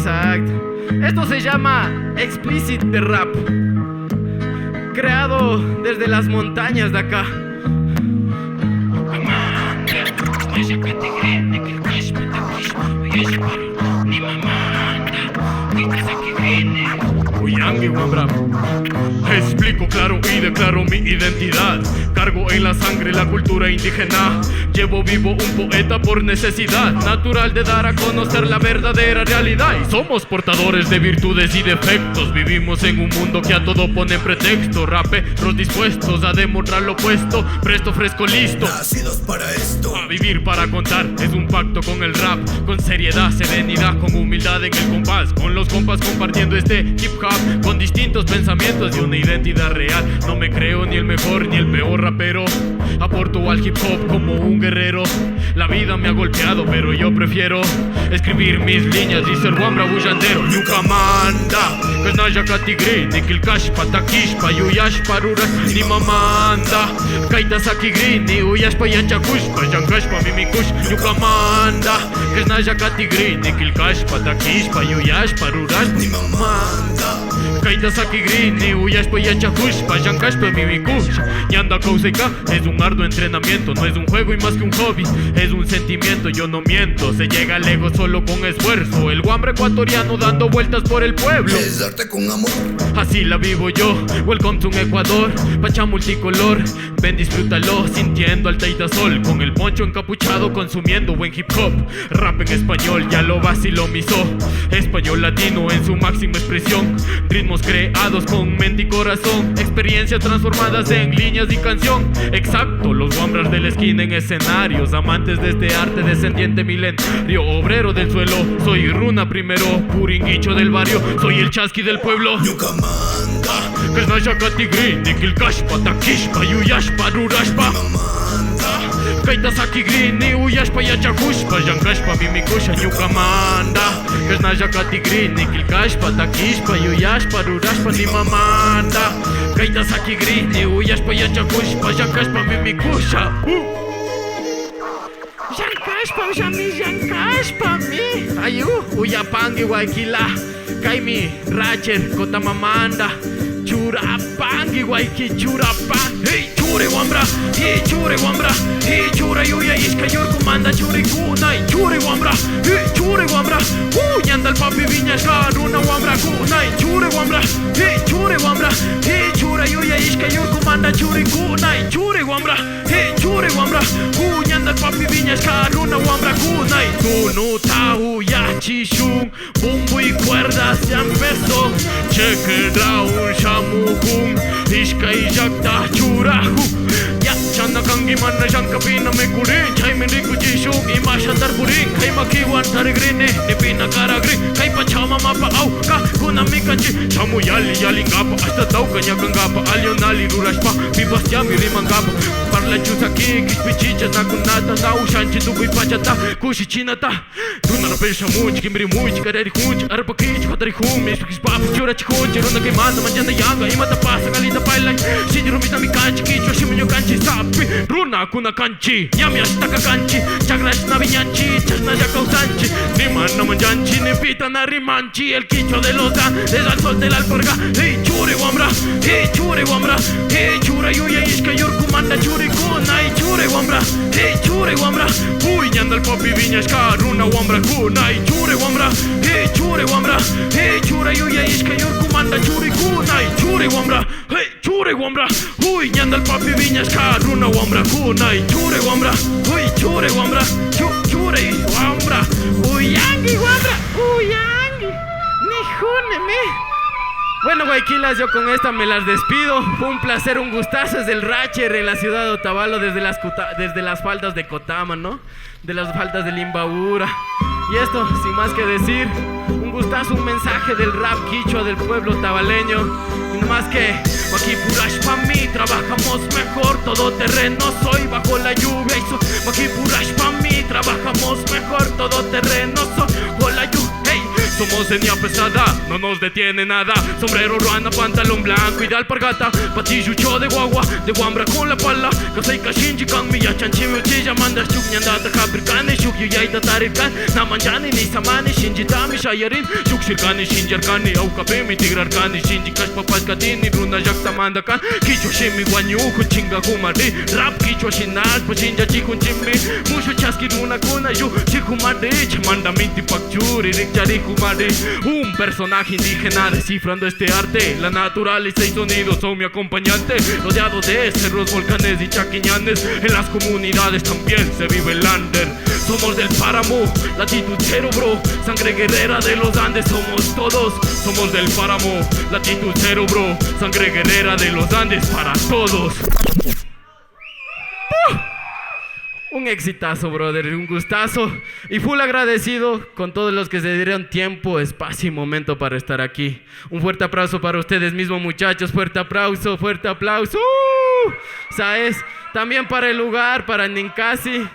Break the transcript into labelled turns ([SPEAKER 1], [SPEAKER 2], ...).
[SPEAKER 1] Exacto. Esto se llama Explicit de Rap, creado desde las montañas de acá.
[SPEAKER 2] Explico claro y declaro mi identidad. Cargo en la sangre la cultura indígena. Llevo vivo un poeta por necesidad natural de dar a conocer la verdadera realidad. Y somos portadores de virtudes y defectos. Vivimos en un mundo que a todo pone pretexto. Raperos dispuestos a demostrar lo opuesto. Presto, fresco, listo.
[SPEAKER 3] Nacidos para esto.
[SPEAKER 2] A vivir para contar. Es un pacto con el rap. Con seriedad, serenidad, con humildad en el compás. Con los compas compartiendo este hip hop. Con distintos pensamientos y una identidad real. No me creo ni el mejor ni el peor rapero. Aporto al hip hop como un guerrero. La vida me ha golpeado pero yo prefiero escribir mis líneas y ser wambra bullandero. Yucamanda, Kanaya Katigri, Nikil Kashpa, Takishpa, Yuyashpa, Ruras, ni mamanda. Kaita Sakigri, ni Uyashpa, Yanchakushpa, Yankashpa, Mimikush, Yucamanda, Kanaya Katigri, Nikil Kashpa, Takishpa, Yuyashpa, Ruras, ni mamanda. Kaita Sakigri, ni Uyashpa, Yanchakushpa, Yankashpa, Mimikush, Yanda Kouseka. Es un arduo entrenamiento, no es un juego y más que un hobby, es un sentimiento, yo no miento. Se llega lejos solo con esfuerzo. El guambre ecuatoriano dando vueltas por el pueblo.
[SPEAKER 3] Es darte con amor.
[SPEAKER 2] Así la vivo yo. Welcome to Ecuador, Pacha multicolor. Ven, disfrútalo, sintiendo al Taitasol. Con el poncho encapuchado, consumiendo buen hip hop. Rap en español, ya lo vacilomizó. Español latino en su máxima expresión. Ritmos creados con mente y corazón. Experiencias transformadas en líneas y canción. Exacto, los guambras de la esquina en escenarios. Amantes de este arte, descendiente milenario. Obrero del suelo, soy runa primero. Puringuicho del barrio, soy el chasqui del pueblo.
[SPEAKER 3] Yucamanda,
[SPEAKER 2] Kasnaya Katigri, Nikil Kashpa, Takishpa, Yuyashpa, Rurashpa. Kaita Sakigri, ni Uyashpa, Yachakushpa, Yankashpa, Mimikusha, Yucamanda. Kasnaya Katigri, Nikil Kashpa, Takishpa, Yuyashpa, Rurashpa, ni mamanda. Kaita Sakigri, ni Uyashpa, Yachakushpa, Yankashpa, Mimikusha.
[SPEAKER 1] Yankashpa, Yami, Yankashpa, mi. Ayu, Uyapangi, Guayquila. Kaimi, Racher, Cotamamanda. Churapangi, Guayqui, Churapan. Hey, chure wambra, hey, chure wambra. Hey, chure yuya, iska yurkumanda, chure kunai. Chure wambra, hey, chure wambra. Yanda el papi viñas, una wambra kunai. Chure wambra, hey, chure wambra. Hey, chure yuya, iska yurkumanda, chure kunai. Chure wambra, hey, chure wambra. Yanda el papi viñas, una wambra kunai. Tunu tau ya chishung, bumbu y cuerdas ya empezó. Cheque un shamuhum, iska y yakta churahu. Ya chanda kangi manna shankapina me kurin. Chai me riku chishung y mashandar purin. Kai makiwan tarigrini, ni pina karagri. Kai pachama mapa au ka kuna mikachi. Chamu yali yali ngapa, hasta tau kanya kangapa. Alionali rurashpa, pibas yami rimangapa. Parla chusaki, kispichichas na kunata. Tau shanchi dubu y pachata, kushi chinata. Tuna na pesha munch, kimbri munch, kareri hunch. Arpa kich, kotari hum, mispikis papu, chura chikunch. Runa que manda, manjanda yanga, imata pasa, galita paila. Shinji rumita mi kanchi, kichwa shimunyo kanchi. Sapi, runa kuna kanchi, yami ashtaka kanchi. Chagrash na viñanchi, chasna ya causanchi. Rima na manjanchi, ni pita na rimanchi. El quicho de los dan, es al sol de la alforga. Hey, chure wambra, hey, chure wambra. Hey, chure yuya iska yurkumanda, chure kuna. Hey, chure wambra, hey, chure wambra. Uy, yanda el papi viñas, runa wambra kuna. Hey, chure wambra, hey, chure wambra. Hey, chure yuya iska yurkumanda, chure kuna. Hey, chure wambra, hey, chure wambra. Uy, yanda el papi viñas, runa wambra kuna. Hey, chure wambra, uy, chure wambra. Chure wambra. Uy, yangi wambra. Uy, yangi. Ni june, mi. Bueno, guayquilas, yo con esta me las despido. Fue un placer, un gustazo. Es el Racher en la ciudad de Otavalo, desde las faldas de Cotama, ¿no? De las faldas de Limbabura. Y esto, sin más que decir, un gustazo, un mensaje del rap quichua del pueblo tabaleño. Y no más que, aquí purash pa' mí, trabajamos mejor, todo terreno soy, bajo la lluvia y aquí purash pa' mí, trabajamos mejor, todo terreno soy, bajo la lluvia, hey. Somos
[SPEAKER 2] etnia pesada, no nos detiene nada. Sombrero ruana, pantalón blanco y de alpargata. Patichucho de guagua, de guambra con la pala. Kasay kashinji kang miya chanchimi uchija. Mandas chuk nyandata kabrikani. Shuk yuyaita tarirkan. Namanjani ni samani shinji tami shayarin. Shuk shirkani shinjarkani. Au kapimi tigrarkani. Shinji kashpapaskatini. Runa jakta mandakan. Kichwa shimi guanyuku chinga kumari. Rap kichwa shinal pa shinja chikun chimmi. Mushu chaski runa kuna yu chikumari. Chamanda minti pakchuri rikchari kumari. Un personaje indígena descifrando este arte. La naturaleza y sonidos son mi acompañante. Rodeado de cerros, volcanes y chaquiñanes. En las comunidades también se vive el lander. Somos del páramo, latitud cero bro. Sangre guerrera de los Andes somos todos. Somos del páramo, latitud cero bro. Sangre guerrera de los Andes para todos.
[SPEAKER 1] Un exitazo, brother, un gustazo y full agradecido con todos los que se dieron tiempo, espacio y momento para estar aquí. Un fuerte aplauso para ustedes mismos, muchachos, fuerte aplauso, ¿sabes? También para el lugar, para Ninkasi.